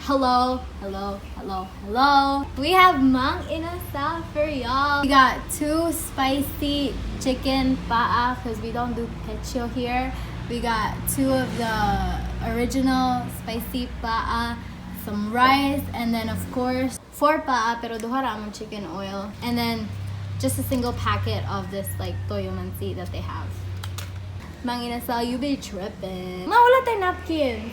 Hello. We have mang inasal for y'all. We got 2 spicy chicken paa because we don't do pecho here. We got 2 of the original spicy paa, some rice, and then of course 4 paa pero duha ramon chicken oil, and then just a single packet of this like toyo mansi that they have. Mang inasal, you be tripping. Wala tayo napkins.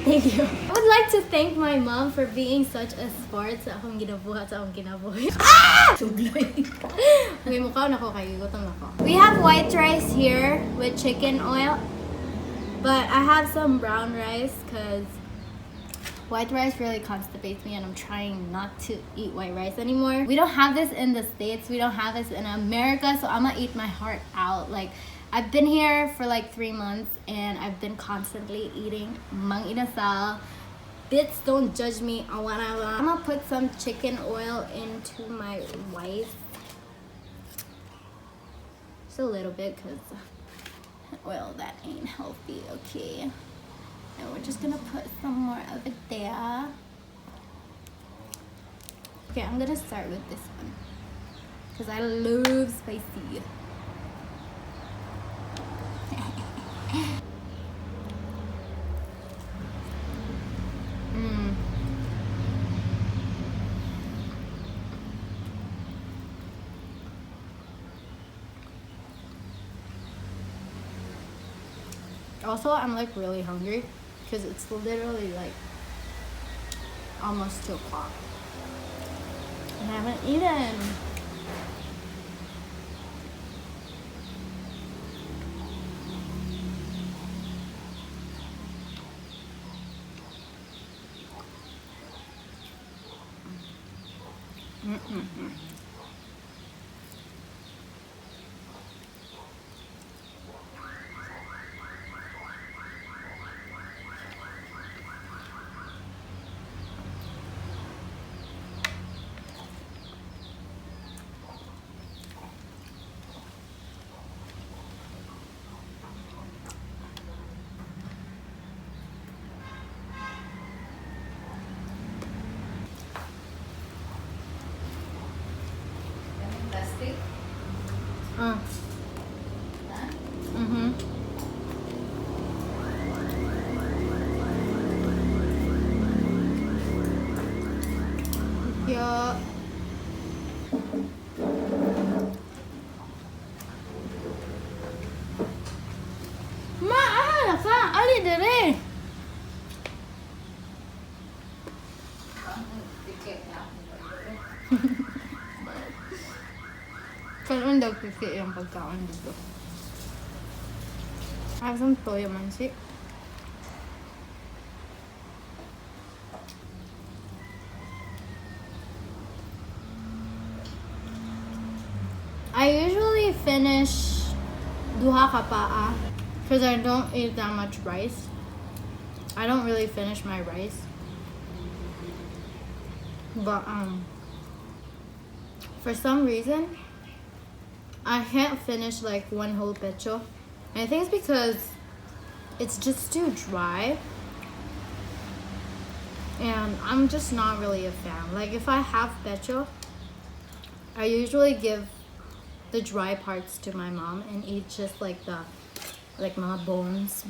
Thank you. I would like to thank my mom for being such a sport sa akong ginabuhat sa akong kinabuhi. Ah! Okay, mukha na ko kayo. Gutom na ko. We have white rice here with chicken oil. But I have some brown rice because white rice really constipates me and I'm trying not to eat white rice anymore. We don't have this in the States. We don't have this in America, so I'm gonna eat my heart out. Like, I've been here for like 3 months and I've been constantly eating mang inasal. Bits, don't judge me. I'm gonna put some chicken oil into my rice. Just a little bit because oil that ain't healthy, okay? And we're just gonna put some more of it there. Okay, I'm gonna start with this one because I love spicy. Also, I'm like really hungry because it's literally like almost 2 o'clock and I haven't eaten. Yeah. Ma, ka, ali dire. Karon daw kasi yung pagkaon dito. I have some toyo mansi. I usually finish duha ka paa because I don't eat that much rice. I don't really finish my rice. But for some reason I can't finish like 1 whole pecho. And I think it's because it's just too dry. And I'm just not really a fan. Like if I have pecho, I usually give the dry parts to my mom and eat just like the mga bones.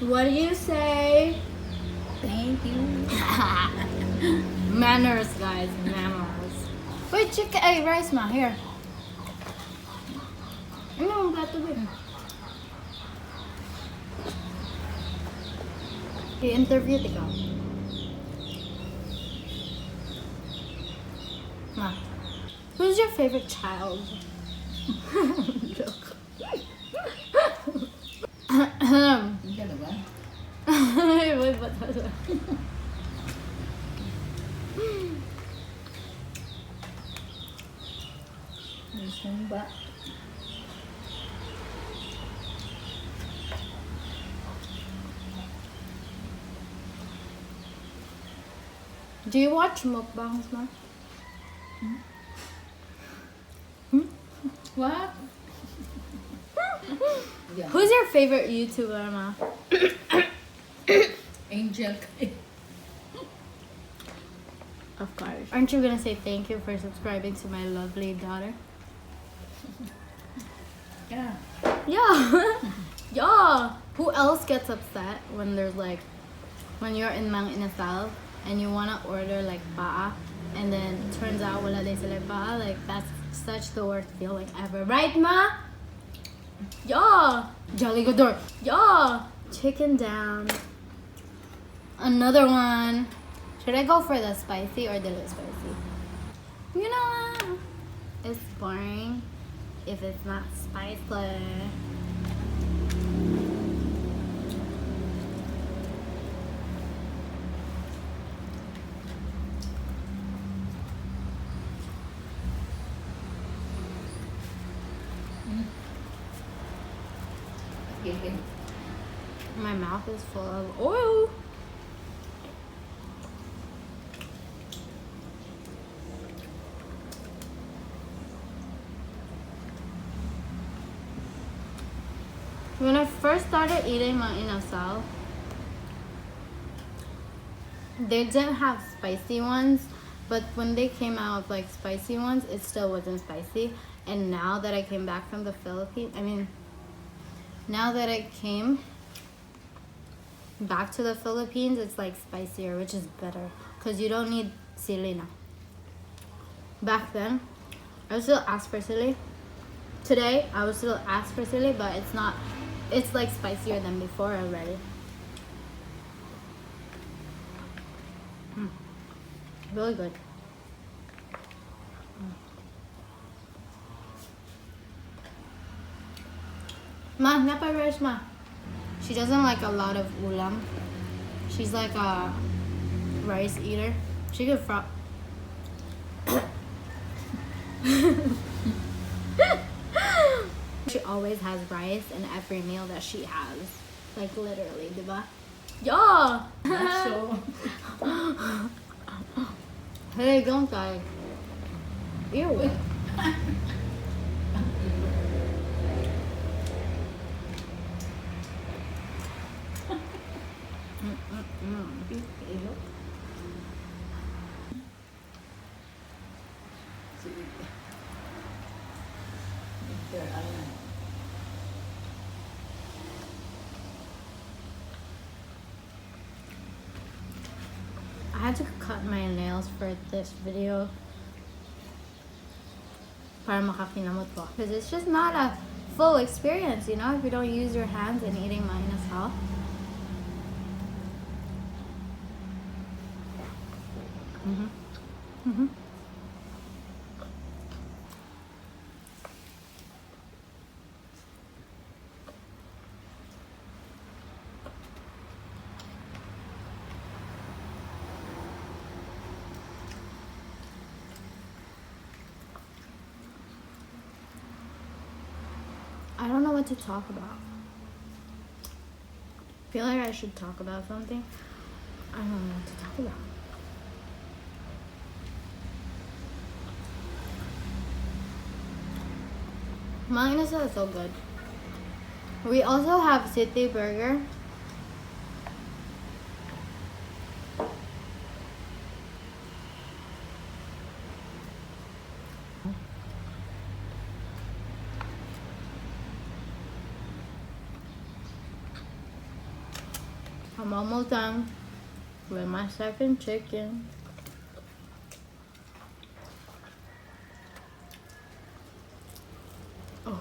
What do you say? Thank you. Manners, guys, manners. Wait, chicken, rice ma, here. Ano ang plato ba? I-interview ikaw. Ma, who's your favorite child? Joke. Dalawa. Wait, what? Sumba. Do you watch mukbangs, ma? What? Yeah. Who's your favorite YouTuber, Ma? Angel. Of course. Aren't you gonna say thank you for subscribing to my lovely daughter? Yeah. Yeah. Yeah. Who else gets upset when there's like, when you're in Mang Inasal and you wanna order like paa and then it turns out wala day sila paa? Like that's such the worst feeling ever. Right, Ma? Yeah. Jolly Godor. Yeah. Chicken down. Another one. Should I go for the spicy or the little spicy? You know what? It's boring if it's not spicy. Okay. My mouth is full of oil. When I first started eating my inasal, they didn't have spicy ones, but when they came out with like spicy ones, it still wasn't spicy. And now that I came back from the Philippines, now that I came back to the Philippines, it's like spicier, which is better because you don't need sili now. Back then, I would still ask for sili. Today, I would still ask for sili, but it's not. It's like spicier than before already. Really good. Ma, napa rice, Ma. She doesn't like a lot of ulam. She's like a rice eater. She could fry. She always has rice in every meal that she has. Like literally, diba? Yeah! Not so. Hey, don't die. Ew. I had to cut my nails for this video para makakinamot ko. Because it's just not a full experience, you know, if you don't use your hands in eating my inasal. I don't know what to talk about. I feel like I should talk about something. I don't know what to talk about. Mang Inasal is so good. We also have city burger. I'm almost done with my second chicken. Oh.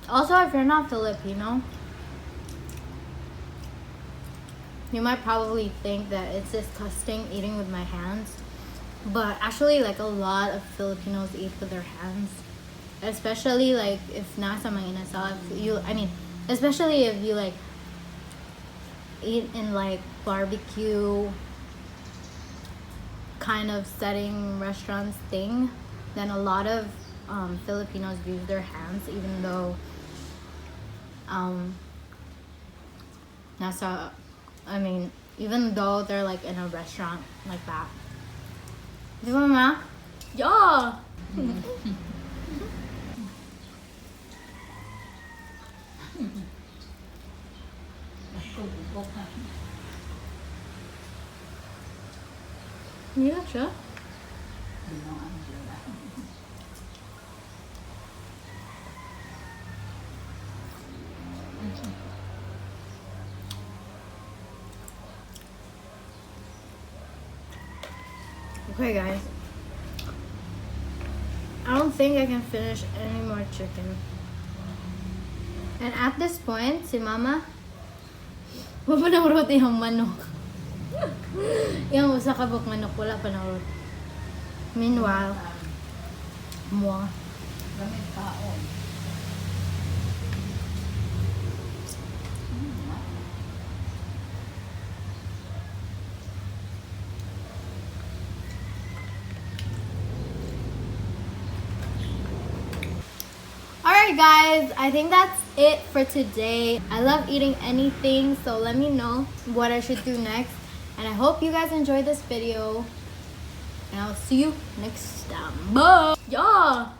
Also, if you're not Filipino, you might probably think that it's disgusting eating with my hands. But actually, like a lot of Filipinos eat with their hands. especially like if nasa mga inasal, especially if you like eat in like barbecue kind of setting restaurants thing, then a lot of Filipinos use their hands, even though even though they're like in a restaurant like that. Di ba, ma? Yeah. Bubok ha. Hindi lang siya. Binawaan sila. Okay, guys. I don't think I can finish any more chicken. And at this point, si Mama, mapanawrot yung manok. Yung usa ka buk manok, wala panawrot. Meanwhile, moi. Gamit kaon. Alright guys, I think that's it for today. I love eating anything, so let me know what I should do next. And I hope you guys enjoyed this video. And I'll see you next time. Bye! Yeah!